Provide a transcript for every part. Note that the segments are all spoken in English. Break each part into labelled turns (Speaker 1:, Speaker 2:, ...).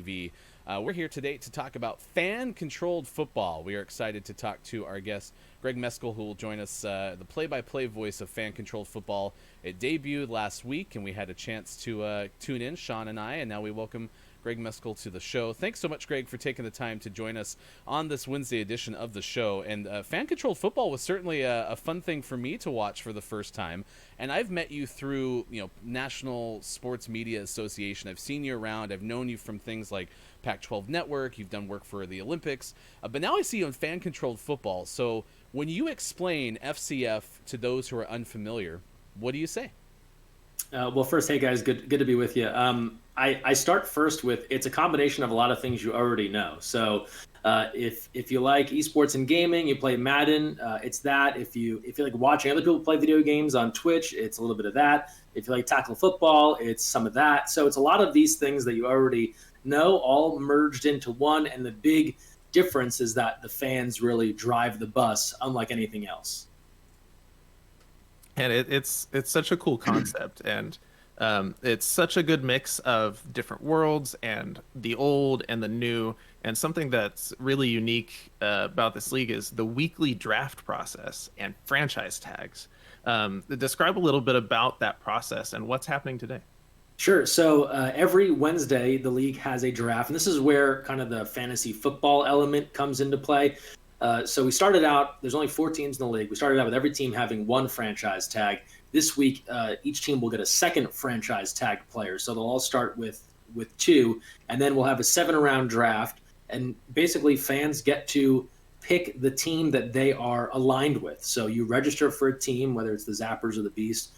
Speaker 1: TV. We're here today to talk about fan-controlled football. We are excited to talk to our guest, Greg Mescall, who will join us, the play-by-play voice of fan-controlled football. It debuted last week, and we had a chance to tune in, Shaun and I, and now we welcome Greg Mescall to the show. Thanks so much, Greg, for taking the time to join us on this Wednesday edition of the show. And fan-controlled football was certainly a fun thing for me to watch for the first time. And I've met you through, National Sports Media Association. I've seen you around. I've known you from things like Pac-12 Network. You've done work for the Olympics. But now I see you in fan-controlled football. So when you explain FCF to those who are unfamiliar, what do you say?
Speaker 2: Well, first, hey guys, good to be with you. I start first with, it's a combination of a lot of things you already know. So if you like esports and gaming, you play Madden, it's that. If you like watching other people play video games on Twitch, it's a little bit of that. If you like tackle football, it's some of that. So it's a lot of these things that you already know, all merged into one. And the big difference is that the fans really drive the bus, unlike anything else.
Speaker 3: And it's such a cool concept, and it's such a good mix of different worlds and the old and the new. And something that's really unique about this league is the weekly draft process and franchise tags. Describe a little bit about that process and what's happening today.
Speaker 2: Sure. So every Wednesday, the league has a draft, and this is where kind of the fantasy football element comes into play. So we started out, there's only 4 teams in the league. We started out with every team having 1 franchise tag. This week, each team will get a second franchise tag player. So they'll all start with 2, and then we'll have a 7-round draft. And basically, fans get to pick the team that they are aligned with. So you register for a team, whether it's the Zappers or the Beast,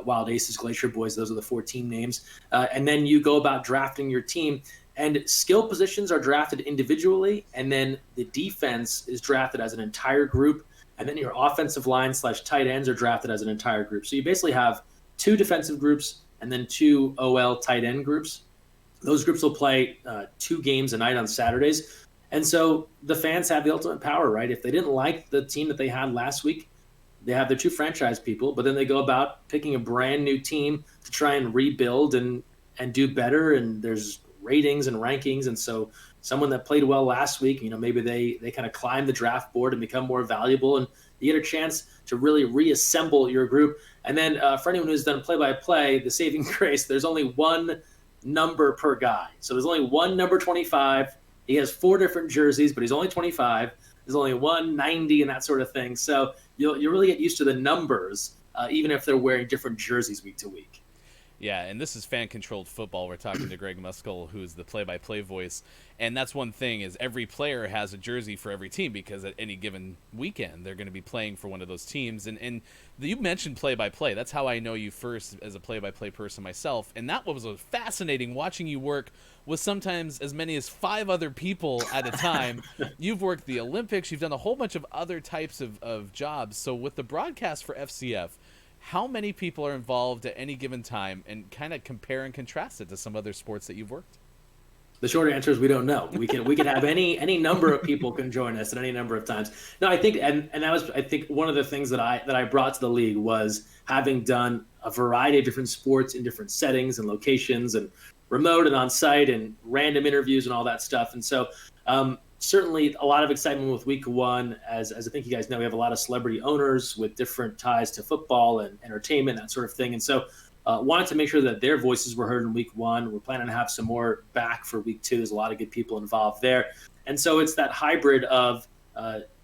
Speaker 2: Wild Aces, Glacier Boys, those are the 4 team names. And then you go about drafting your team. And skill positions are drafted individually, and then the defense is drafted as an entire group, and then your offensive line / tight ends are drafted as an entire group. So you basically have 2 defensive groups and then 2 OL tight end groups. Those groups will play 2 games a night on Saturdays. And so the fans have the ultimate power, right? If they didn't like the team that they had last week, they have their 2 franchise people, but then they go about picking a brand new team to try and rebuild and do better, and there's ratings and rankings. And so someone that played well last week, maybe they kind of climb the draft board and become more valuable, and you get a chance to really reassemble your group. And then for anyone who's done play-by-play, the saving grace, there's only 1 number per guy. So there's only 1 number 25. He has 4 different jerseys, but he's only 25. There's only 1 90 and that sort of thing. So you really get used to the numbers, even if they're wearing different jerseys week to week.
Speaker 1: Yeah, and this is fan-controlled football. We're talking to Greg Mescall, who's the play-by-play voice. And that's one thing, is every player has a jersey for every team, because at any given weekend, they're going to be playing for one of those teams. And you mentioned play-by-play. That's how I know you first as a play-by-play person myself. And that was fascinating, watching you work with sometimes as many as 5 other people at a time. You've worked the Olympics. You've done a whole bunch of other types of jobs. So with the broadcast for FCF, how many people are involved at any given time, and kind of compare and contrast it to some other sports that you've worked?
Speaker 2: The short answer is we don't know. We can have any number of people can join us at any number of times. No, I think and that was, I think, one of the things that I brought to the league was having done a variety of different sports in different settings and locations, and remote and on site and random interviews and all that stuff. And so certainly a lot of excitement with week 1. As I think you guys know, we have a lot of celebrity owners with different ties to football and entertainment, that sort of thing. And so wanted to make sure that their voices were heard in week 1. We're planning to have some more back for week 2. There's a lot of good people involved there. And so it's that hybrid of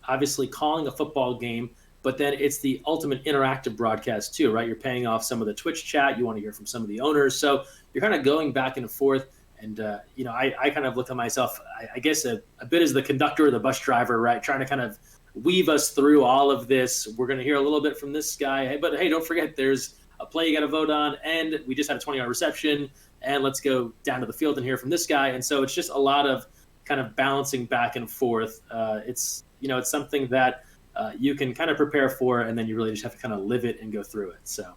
Speaker 2: obviously calling a football game, but then it's the ultimate interactive broadcast too, right? You're paying off some of the Twitch chat. You want to hear from some of the owners. So you're kind of going back and forth. And, I kind of look at myself, I guess, a bit as the conductor or the bus driver, right? Trying to kind of weave us through all of this. We're going to hear a little bit from this guy. But, hey, don't forget, there's a play you got to vote on. And we just had a 20-yard reception. And let's go down to the field and hear from this guy. And so it's just a lot of kind of balancing back and forth. It's something that you can kind of prepare for, and then you really just have to kind of live it and go through it. So.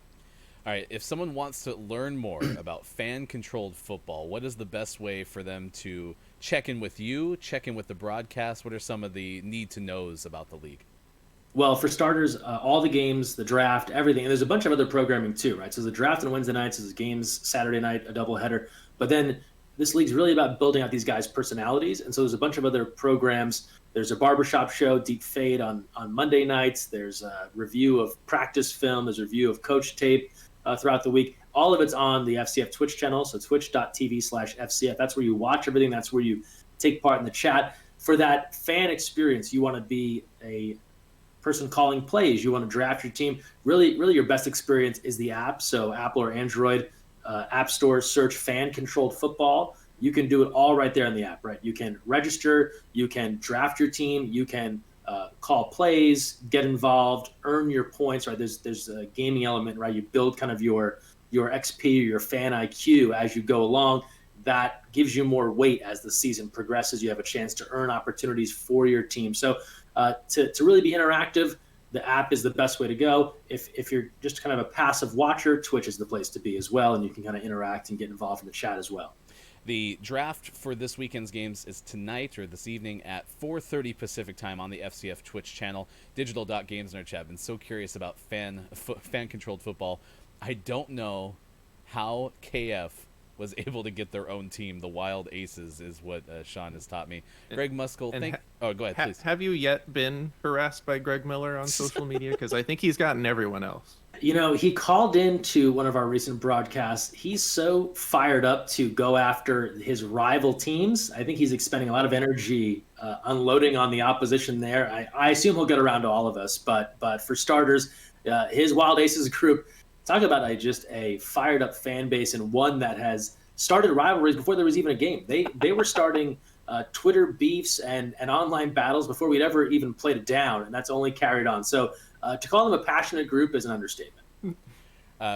Speaker 1: All right, if someone wants to learn more about fan-controlled football, what is the best way for them to check in with you, check in with the broadcast? What are some of the need-to-knows about the league?
Speaker 2: Well, for starters, all the games, the draft, everything. And there's a bunch of other programming too, right? So the draft on Wednesday nights is games Saturday night, a doubleheader. But then this league's really about building out these guys' personalities. And so there's a bunch of other programs. There's a barbershop show, Deep Fade, on Monday nights. There's a review of practice film. There's a review of coach tape throughout the week. All of it's on the FCF Twitch channel, so twitch.tv/FCF. That's where you watch everything. That's where you take part in the chat. For that fan experience, you want to be a person calling plays. You want to draft your team. Really your best experience is the app. So Apple or Android app store, search Fan Controlled Football. You can do it all right there in the app, right? You can register, you can draft your team, you can call plays, get involved, earn your points, right? There's a gaming element, right? You build kind of your XP or your fan IQ as you go along. That gives you more weight as the season progresses. You have a chance to earn opportunities for your team. So to really be interactive, the app is the best way to go. If you're just kind of a passive watcher, Twitch is the place to be as well, and you can kind of interact and get involved in the chat as well.
Speaker 1: The draft for this weekend's games is tonight or this evening at 4:30 Pacific time on the FCF Twitch channel. Digital.games in our chat. I've been so curious about fan-controlled football. I don't know how KF was able to get their own team. The Wild Aces is what Shaun has taught me. Greg Mescall, go ahead, please.
Speaker 3: Have you yet been harassed by Greg Miller on social media? Because I think he's gotten everyone else.
Speaker 2: You know, he called into one of our recent broadcasts. He's so fired up to go after his rival teams. I think he's expending a lot of energy unloading on the opposition there. I assume he'll get around to all of us, but for starters, his Wild Aces group, talk about just a fired up fan base, and one that has started rivalries before there was even a game. They were starting Twitter beefs and online battles before we'd ever even played it down, and that's only carried on. So to call them a passionate group is an understatement.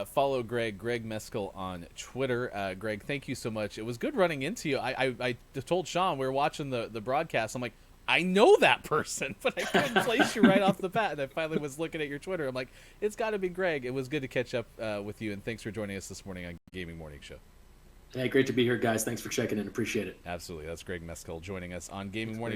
Speaker 1: Follow Greg Mescall on Twitter. Greg, thank you so much. It was good running into you. I told Shaun we were watching the broadcast. I'm like, I know that person, but I couldn't place you right off the bat. And I finally was looking at your Twitter. I'm like, it's got to be Greg. It was good to catch up with you, and thanks for joining us this morning on Gaming Morning Show.
Speaker 2: Hey, great to be here, guys. Thanks for checking in. Appreciate it.
Speaker 1: Absolutely. That's Greg Mescall joining us on Gaming Morning Show.